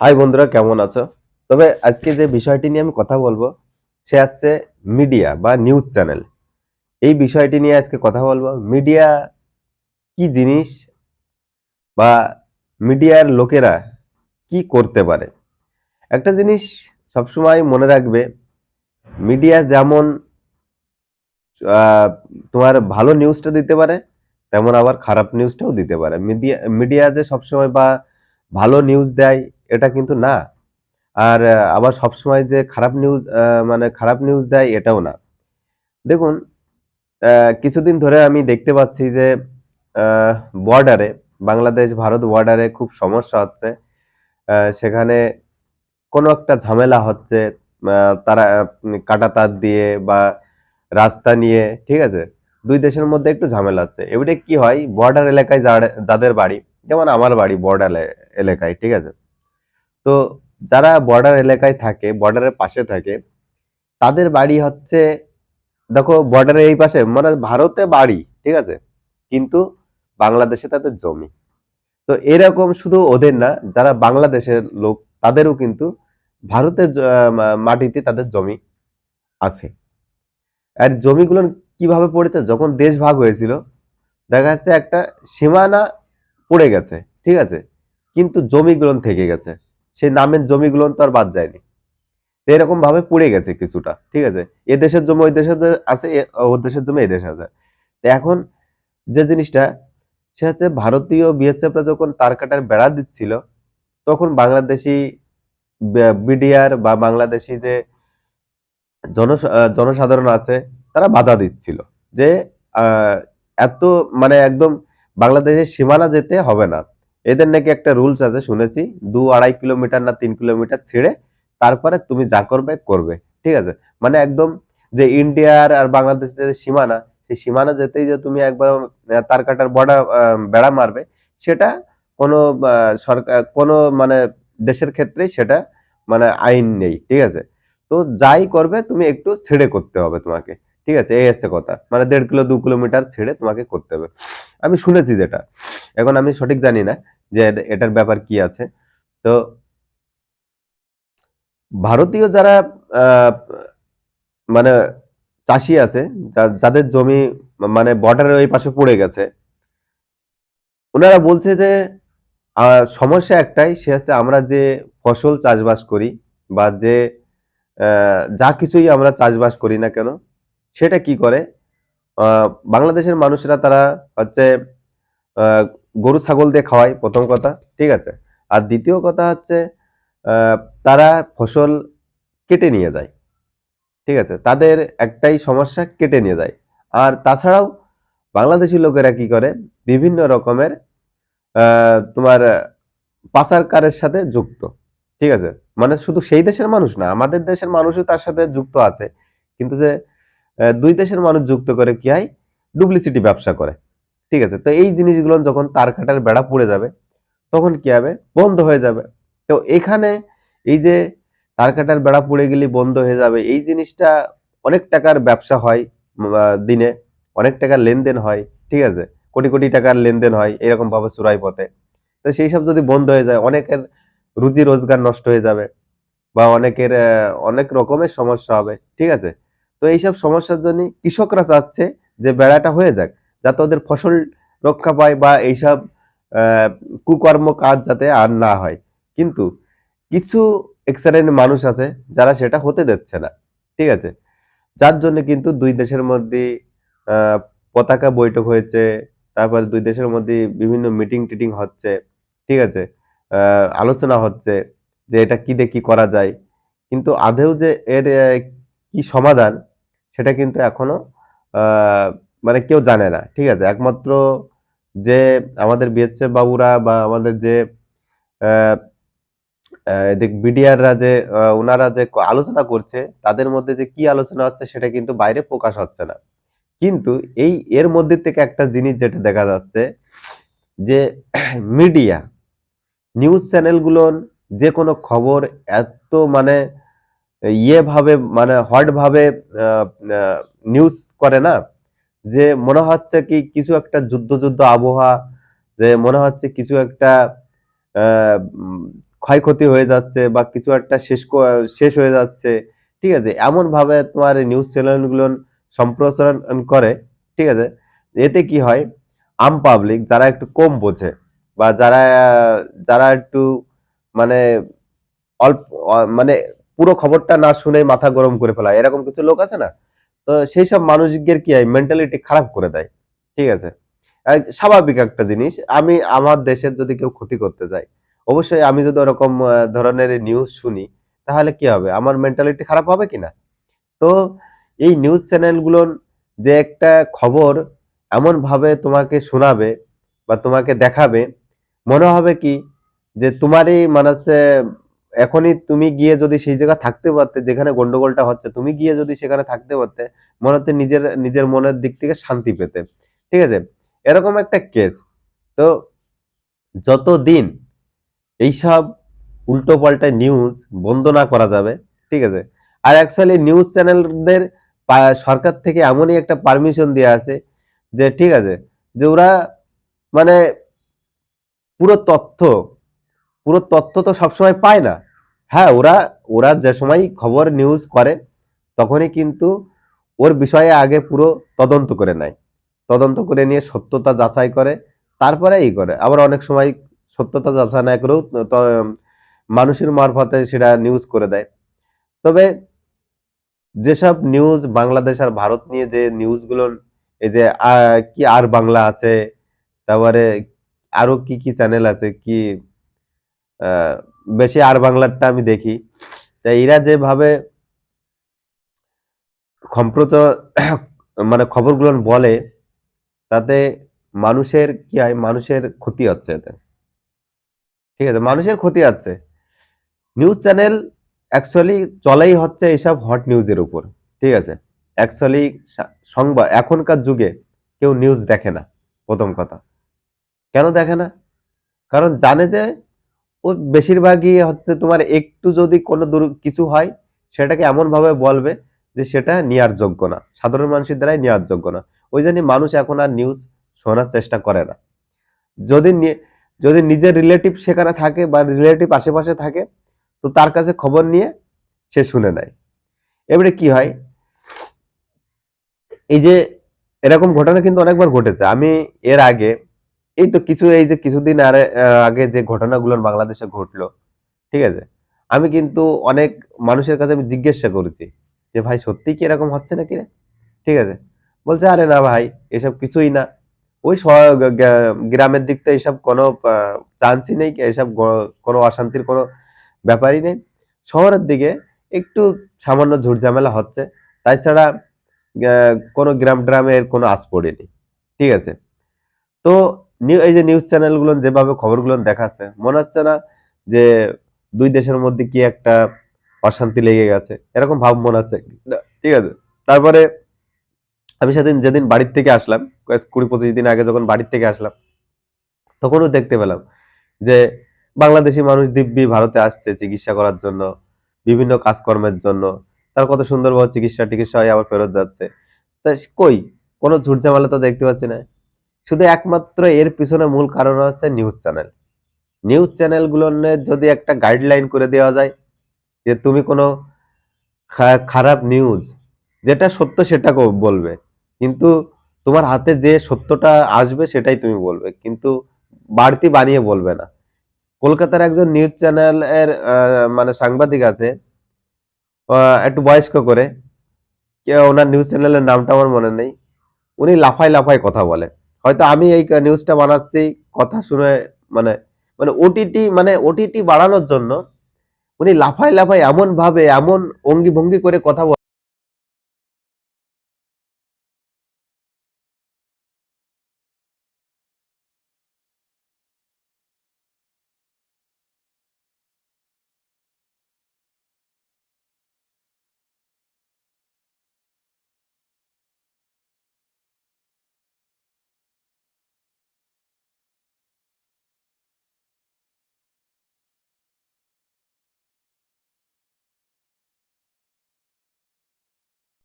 High বন্ধুরা, কেমন আছো? তবে আজকে যে বিষয়টি নিয়ে আমি কথা বলবো সে হচ্ছে মিডিয়া বা নিউজ চ্যানেল। এই বিষয়টি নিয়ে আজকে কথা বলবো। মিডিয়া কি জিনিস বা মিডিয়ার লোকেরা কি করতে পারে। একটা জিনিস সবসময় মনে রাখবে, মিডিয়া যেমন আহ, তোমার ভালো নিউজটা দিতে পারে, তেমন আবার খারাপ নিউজটাও দিতে পারে। মিডিয়া মিডিয়া যে সবসময় বা ভালো নিউজ দেয় এটা কিন্তু না। আর আবার সবসময় যে খারাপ নিউজ মানে খারাপ নিউজ দেয় এটাও না। দেখুন, কিছুদিন ধরে আমি দেখতে পাচ্ছি যে বর্ডারে, বাংলাদেশ ভারত বর্ডারে খুব সমস্যা হচ্ছে। সেখানে কোনো একটা ঝামেলা হচ্ছে, তারা কাঁটাতার দিয়ে বা রাস্তা নিয়ে, ঠিক আছে, দুই দেশের মধ্যে একটু ঝামেলা হচ্ছে। এবারে কি হয়, বর্ডার এলাকায় যাদের বাড়ি, যেমন আমার বাড়ি বর্ডার এলাকায়, ঠিক আছে। তো যারা বর্ডার এলাকায় থাকে, বর্ডারের পাশে থাকে, তাদের বাড়ি হচ্ছে, দেখো বর্ডারের এই পাশে মানে ভারতে বাড়ি, ঠিক আছে, কিন্তু বাংলাদেশে তাদের জমি। তো এরকম শুধু ওদের না, যারা বাংলাদেশের লোক তাদেরও কিন্তু ভারতের মাটিতে তাদের জমি আছে। আর জমিগুলো কিভাবে পড়েছে, যখন দেশ ভাগ হয়েছিল দেখা যাচ্ছে একটা সীমানা পড়ে গেছে, ঠিক আছে, কিন্তু জমিগুলো থেকে গেছে। সেই নামের জমিগুলো তো আর বাদ যায়নি। তো এরকম ভাবে পড়ে গেছে কিছুটা, ঠিক আছে। এ দেশের জমি ওই দেশে আছে, ও দেশের জমি এই দেশে আছে। তো এখন যে জিনিসটা, সে হচ্ছে ভারতীয় বিএসএফরা যখন তার কাটার বেড়া দিচ্ছিল, তখন বাংলাদেশি বিডিআর বা বাংলাদেশি যে জনসাধারণ আছে তারা বাধা দিচ্ছিল যে আহ, এত মানে একদম বাংলাদেশের সীমানা যেতে হবে না। এদের নাকি একটা রুলস আছে শুনেছি, 2-2.5 কিলোমিটার না 3 কিলোমিটার ছেড়ে তারপরে তুমি যা করবে করবে, ঠিক আছে। মানে একদম যে ইন্ডিয়ার আর বাংলাদেশের যে সীমানা, সেই সীমানা যেতেই যে তুমি একবার তার কাটার বর্ডার বেড়া মারবে, সেটা কোনো সরকার কোনো মানে দেশের ক্ষেত্রেই সেটা মানে আইন নেই, ঠিক আছে। তো যাই করবে তুমি একটু ছেড়ে করতে হবে তোমাকে, ঠিক আছে, এই হচ্ছে কথা। মানে 1.5 কিলো 2 কিলোমিটার ছেড়ে তোমাকে করতে হবে, আমি শুনেছি যেটা। এখন আমি সঠিক জানি না যে এটার ব্যাপার কি আছে। তো ভারতীয় যারা আহ, মানে চাষি আছে, যাদের জমি মানে বর্ডারের ওই পাশে পড়ে গেছে, ওনারা বলছে যে সমস্যা একটাই, সে হচ্ছে আমরা যে ফসল চাষবাস করি বা যে যা কিছুই আমরা চাষবাস করি না কেন, সেটা কি করে, আহ, বাংলাদেশের মানুষরা তারা হচ্ছে আহ, গরু ছাগল দিয়ে খাওয়ায়, প্রথম কথা, ঠিক আছে। আর দ্বিতীয় কথা হচ্ছে আহ, তারা ফসল কেটে নিয়ে যায়, ঠিক আছে। তাদের একটাই সমস্যা, কেটে নিয়ে যায়। আর তাছাড়াও বাংলাদেশি লোকেরা কি করে, বিভিন্ন রকমের তোমার পাচারকারের সাথে যুক্ত, ঠিক আছে। মানে শুধু সেই দেশের মানুষ না, আমাদের দেশের মানুষও তার সাথে যুক্ত আছে। কিন্তু যে দুই দেশের মানুষ যুক্ত করে কি হয়, ডুপ্লিসিটি ব্যবসা করে, ঠিক আছে। তো এই জিনিসগুলো যখন তার কাটার বেড়া পড়ে যাবে, তখন কি হবে, বন্ধ হয়ে যাবে। তো এখানে এই যে তার কাটার বেড়া পড়ে গেলে বন্ধ হয়ে যাবে, এই জিনিসটা অনেক টাকার ব্যবসা হয়, দিনে অনেক টাকার লেনদেন হয়, ঠিক আছে, কোটি কোটি টাকার লেনদেন হয় এরকম ভাবে চোরাই পথে। তো সেই সব যদি বন্ধ হয়ে যায়, অনেকের রুজি রোজগার নষ্ট হয়ে যাবে বা অনেকের অনেক রকমের সমস্যা হবে, ঠিক আছে। তো এইসব সমস্যার জন্য কৃষকরা চাচ্ছে যে বেড়াটা হয়ে যাক, যাতে ওদের ফসল রক্ষা পায় বা এইসব আহ, কুকর্ম কাজ যাতে আর না হয়। কিন্তু কিছু এক্সারেন্ট মানুষ আছে যারা সেটা হতে দিচ্ছে না, ঠিক আছে। যার জন্য কিন্তু দুই দেশের মধ্যে আহ, পতাকা বৈঠক হয়েছে, তারপর দুই দেশের মধ্যে বিভিন্ন মিটিং টিটিং হচ্ছে, ঠিক আছে, আলোচনা হচ্ছে যে এটা কি দিয়ে কি করা যায়। কিন্তু আদেও যে এর কি সমাধান, সেটা কিন্তু এখনো আহ, মানে কেউ জানে না, ঠিক আছে। একমাত্র যে আমাদের বিএসএফ বাবুরা বা আমাদের যে দেখ বিডিআররা যে ওনারা যে আলোচনা করছে, তাদের মধ্যে যে কি আলোচনা হচ্ছে সেটা কিন্তু বাইরে প্রকাশ হচ্ছে না। কিন্তু এই এর মধ্যে থেকে একটা জিনিস যেটা দেখা যাচ্ছে যে মিডিয়া, নিউজ চ্যানেলগুলো যে কোনো খবর এত মানে ভাবে মানে হট ভাবে নিউজ করে না, যে মনে হচ্ছে কি কিছু একটা যুদ্ধ যুদ্ধ আবহাওয়া, যে মনে হচ্ছে কিছু একটা আহ, উম, ক্ষয়ক্ষতি হয়ে যাচ্ছে বা কিছু একটা শেষ হয়ে যাচ্ছে, ঠিক আছে, এমন ভাবে তোমার নিউজ চ্যানেলগুলো সম্প্রচারণ করে, ঠিক আছে। এতে কি হয়, আম পাবলিক যারা একটু কম বোঝে বা যারা যারা একটু মানে অল্প মানে পুরো খবরটা না শুনে মাথা গরম করে ফেলা, এরকম কিছু লোক আছে না, তো সেই সব মানুষদের কি হয় মেন্টালিটি খারাপ করে দেয়, ঠিক আছে। স্বাভাবিক একটা জিনিস, আমি আমার দেশের যদি কেউ ক্ষতি করতে যায়, অবশ্যই আমি যদি ওরকম ধরনের নিউজ শুনি, তাহলে কি হবে, আমার মেন্টালিটি খারাপ হবে কিনা। তো এই নিউজ চ্যানেলগুলো যে একটা খবর এমন ভাবে তোমাকে শোনাবে বা তোমাকে দেখাবে, মনে হবে কি যে তোমারই মানে হচ্ছে এখনই তুমি গিয়ে যদি সেই জায়গা থাকতে পারতে যেখানে গন্ডগোলটা হচ্ছে, তুমি গিয়ে যদি সেখানে থাকতে পারতে, মনে হচ্ছে নিজের নিজের মনের দিক থেকে শান্তি পেতে, ঠিক আছে, এরকম একটা কেস। তো যতদিন এইসব উল্টো পাল্টা নিউজ বন্ধ না করা যাবে, ঠিক আছে। আর অ্যাকচুয়ালি নিউজ চ্যানেলদের সরকার থেকে এমনই একটা পারমিশন দেওয়া আছে যে, ঠিক আছে, যে ওরা মানে পুরো তথ্য পুরো তথ্য তো সবসময় পায় না। হ্যাঁ, ওরা ওরা যে সময় খবর নিউজ করে তখনই কিন্তু ওর বিষয়ে আগে পুরো তদন্ত করে নেয়, তদন্ত করে নিয়ে সত্যতা যাচাই করে, তারপরে এই করে। আবার অনেক সময় সত্যতা যাচাই না করেও মানুষের মারফতে সেটা নিউজ করে দেয়। তবে যেসব নিউজ বাংলাদেশ আর ভারত নিয়ে যে নিউজগুলো, এই যে কি আর বাংলা আছে, তারপরে আরো কি কি চ্যানেল আছে, কি আহ, বেশি আর বাংলারটা আমি দেখি। তাই এরা যেভাবে সম্প্রচার মানে খবরগুলো বলে, তাতে মানুষের কি হয়, মানুষের ক্ষতি হচ্ছে এতে, ঠিক আছে, মানুষের ক্ষতি হচ্ছে। নিউজ চ্যানেল অ্যাকচুয়ালি চলেই হচ্ছে এইসব হট নিউজের উপর, ঠিক আছে। অ্যাকচুয়ালি সংবাদ এখনকার যুগে কেউ নিউজ দেখে না, প্রথম কথা। কেন দেখে না? কারণ জানে যে ও বেশিরভাগই হচ্ছে তোমার একটু যদি কোনো কিছু হয়, সেটাকে এমন ভাবে বলবে যে সেটা নেয়ার যোগ্য না, সাধারণ মানুষের দ্বারাই নেওয়ার যোগ্য না। ওই জন্য মানুষ এখন আর নিউজ শোনার চেষ্টা করে না। যদি যদি নিজের রিলেটিভ সেখানে থাকে বা রিলেটিভ আশেপাশে থাকে, তো তার কাছে খবর নিয়ে সে শুনে নেয়। এবারে কি হয়, এই যে এরকম ঘটনা কিন্তু অনেকবার ঘটেছে। আমি এর আগে এই তো এই যে কিছুদিন আগে যে ঘটনাগুলো বাংলাদেশে ঘটলো, ঠিক আছে, আমি কিন্তু অনেক মানুষের কাছে আমি জিজ্ঞাসা করেছি যে ভাই সত্যি কি এরকম হচ্ছে নাকি রে, ঠিক আছে। বলছে আরে না ভাই, এসব কিছুই না, ওই গ্রামের দিক তো এসব কোনো চান্সই নেই, এসব কোনো অশান্তির কোনো ব্যাপারই নেই। শহরের দিকে একটু সামান্য ঝুটঝামেলা হচ্ছে, তাছাড়া কোনো গ্রামের কোনো আঁচ পড়েনি, ঠিক আছে। তো এই যে নিউজ চ্যানেলগুলো যেভাবে খবরগুলো দেখাচ্ছে, মনে হচ্ছে না যে দুই দেশের মধ্যে কি একটা অশান্তি লেগে গেছে, এরকম ভাব মনে হচ্ছে না, ঠিক আছে। তারপরে আমি যেদিন বাড়ির থেকে আসলাম, 20-25 দিন আগে যখন বাড়ির থেকে আসলাম, তখনও দেখতে পেলাম যে বাংলাদেশি মানুষ দিব্যি ভারতে আসছে চিকিৎসা করার জন্য, বিভিন্ন কাজকর্মের জন্য। তার কত সুন্দরভাবে চিকিৎসা হয়ে আবার ফেরত যাচ্ছে। তা কই কোনো ঝুটঝামেলা তো দেখতে পাচ্ছি না। শুধু একমাত্র এর পিছনে মূল কারণ হচ্ছে নিউজ চ্যানেল। নিউজ চ্যানেলগুলোর যদি একটা গাইডলাইন করে দেওয়া যায় যে তুমি কোনো খারাপ নিউজ, যেটা সত্য সেটা বলবে, কিন্তু তোমার হাতে যে সত্যটা আসবে সেটাই তুমি বলবে, কিন্তু বাড়তি বানিয়ে বলবে না। কলকাতার একজন নিউজ চ্যানেল এর মানে সাংবাদিক আছে, একটু বয়স্ক করে, ওনার নিউজ চ্যানেলের নামটা আমার মনে নেই। উনি লাফায় লাফায় কথা বলে। হয়তো আমি এই নিউজটা বানাচ্ছি, কথা শুনে মানে মানে ওটিটি বাড়ানোর জন্য উনি লাফায় লাফায় এমন ভাবে এমন অঙ্গি ভঙ্গি করে কথা